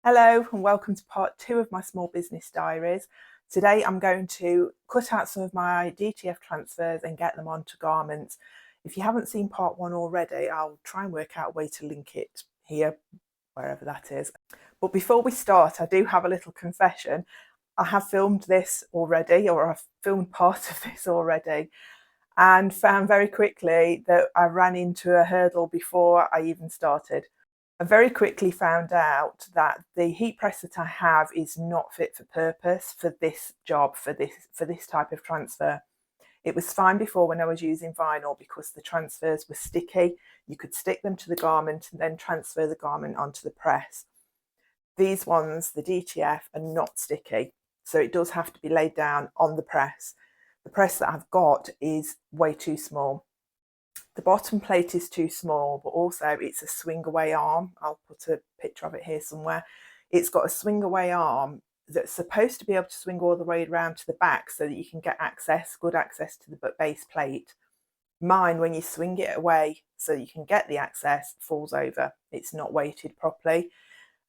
Hello and welcome to part 2 of my small business diaries. Today I'm going to cut out some of my DTF transfers and get them onto garments. If you haven't seen part 1 already, I'll try and work out a way to link it here, wherever that is. But before we start, I do have a little confession. I have filmed this already, or I've filmed part of this already, and found very quickly that I ran into a hurdle before I even started. I very quickly found out that the heat press that I have is not fit for purpose for this job, for this type of transfer. It was fine before when I was using vinyl because the transfers were sticky. You could stick them to the garment and then transfer the garment onto the press. These ones, the DTF, are not sticky, so it does have to be laid down on the press. The press that I've got is way too small. The bottom plate is too small, but also it's a swing away arm. I'll put a picture of it here somewhere. It's got a swing away arm that's supposed to be able to swing all the way around to the back so that you can get good access to the base plate. Mine, when you swing it away so you can get the access, falls over. It's not weighted properly.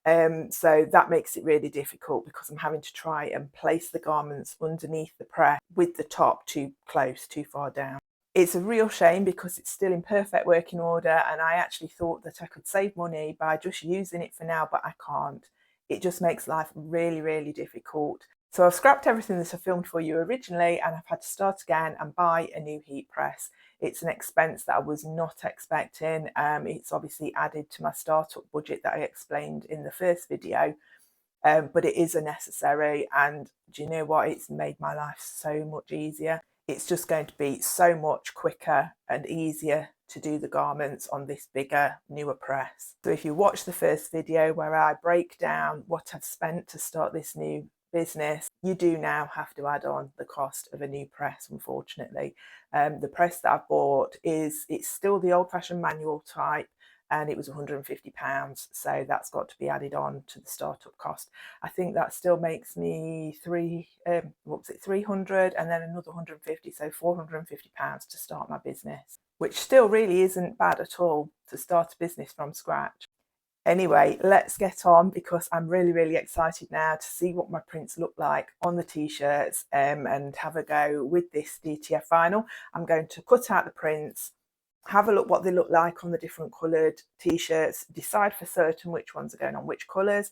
So that makes it really difficult because I'm having to try and place the garments underneath the press with the top too close, too far down. It's a real shame because it's still in perfect working order, and I actually thought that I could save money by just using it for now, but I can't. It just makes life really, really difficult. So I've scrapped everything that I filmed for you originally, and I've had to start again and buy a new heat press. It's an expense that I was not expecting. It's obviously added to my startup budget that I explained in the first video, but it is a necessary, and do you know what? It's made my life so much easier. It's just going to be so much quicker and easier to do the garments on this bigger, newer press. So if you watch the first video where I break down what I've spent to start this new business, you do now have to add on the cost of a new press, unfortunately. The press that I've bought it's still the old-fashioned manual type, and it was £150, so that's got to be added on to the startup cost. I think that still makes me 300 and then another 150, so £450 to start my business, which still really isn't bad at all to start a business from scratch. Anyway, let's get on because I'm really, really excited now to see what my prints look like on the t-shirts and have a go with this DTF vinyl. I'm going to cut out the prints, have a look what they look like on the different coloured t-shirts, decide for certain which ones are going on which colours,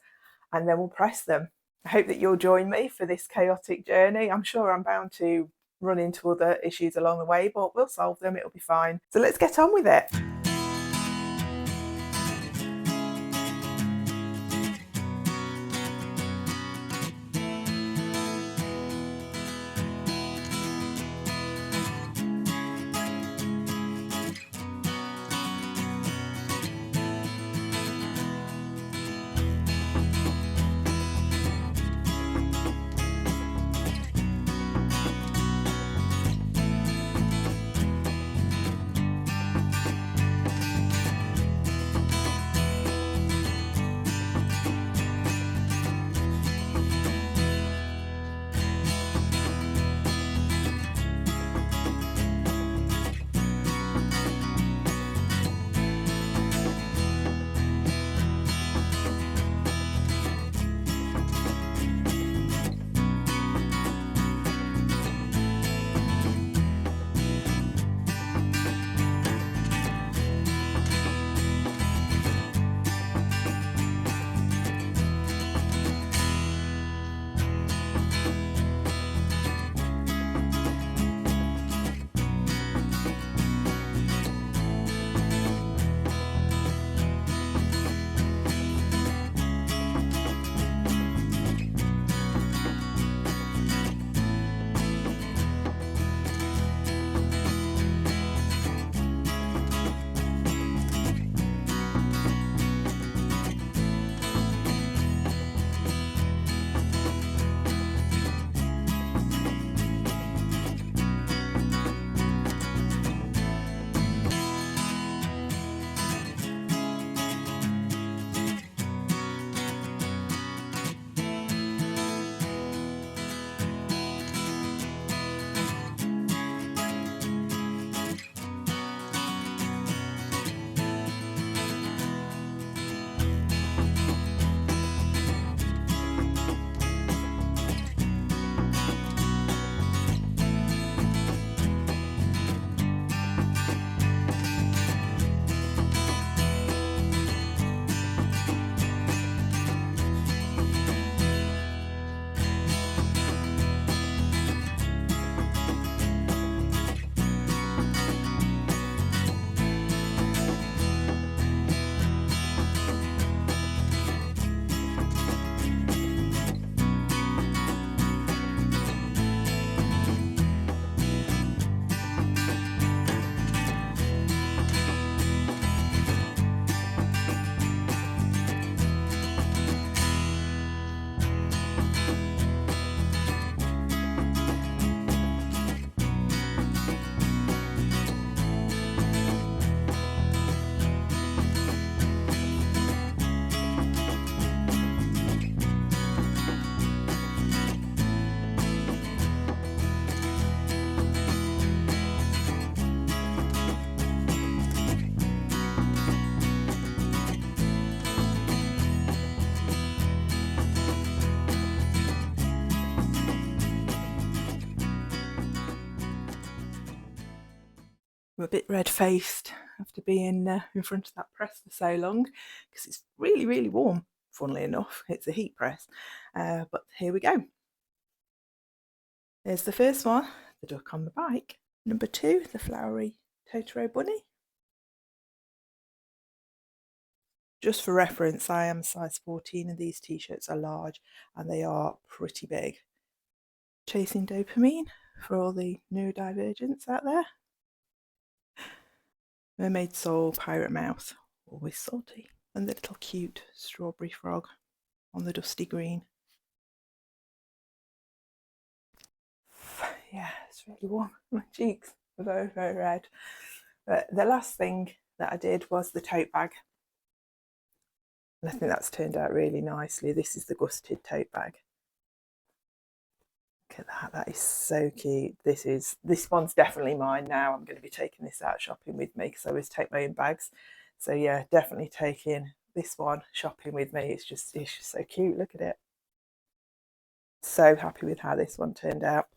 and then we'll press them. I hope that you'll join me for this chaotic journey. I'm sure I'm bound to run into other issues along the way, but we'll solve them, it'll be fine. So let's get on with it. I'm a bit red-faced after being in front of that press for so long because it's really, really warm, funnily enough. It's a heat press. But here we go. There's the first one, the duck on the bike. Number 2, the flowery Totoro bunny. Just for reference, I am size 14 and these t-shirts are large and they are pretty big. Chasing dopamine for all the neurodivergents out there. Mermaid soul, pirate mouth, always salty. And the little cute strawberry frog on the dusty green. Yeah, it's really warm. My cheeks are very, very red. But the last thing that I did was the tote bag. And I think that's turned out really nicely. This is the gusseted tote bag. Look at that, that is so cute. This one's definitely mine now. I'm going to be taking this out shopping with me because I always take my own bags. So yeah, definitely taking this one shopping with me. It's just so cute. Look at it. So happy with how this one turned out.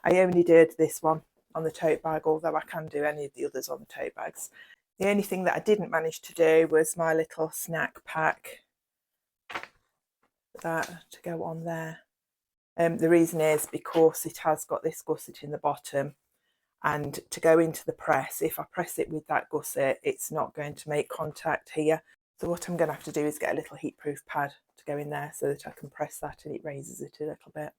I only did this one on the tote bag, although I can do any of the others on the tote bags. The only thing that I didn't manage to do was my little snack pack. That to go on there. The reason is because it has got this gusset in the bottom, and to go into the press, if I press it with that gusset, it's not going to make contact here. So what I'm going to have to do is get a little heatproof pad to go in there so that I can press that and it raises it a little bit.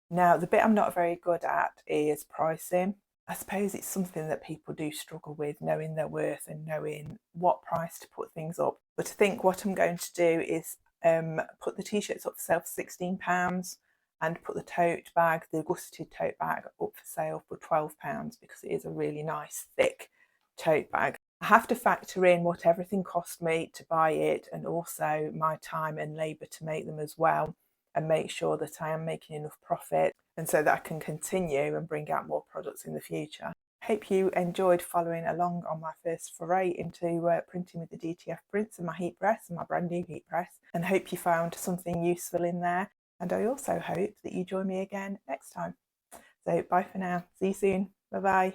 Now, the bit I'm not very good at is pricing. I suppose it's something that people do struggle with, knowing their worth and knowing what price to put things up. But I think what I'm going to do is put the t-shirts up for sale for £16 and put the tote bag, the gusseted tote bag, up for sale for £12 because it is a really nice thick tote bag. I have to factor in what everything cost me to buy it and also my time and labour to make them as well, and make sure that I am making enough profit and so that I can continue and bring out more products in the future. Hope you enjoyed following along on my first foray into printing with the DTF prints and my heat press, and my brand new heat press, and hope you found something useful in there. And I also hope that you join me again next time. So bye for now. See you soon. Bye bye.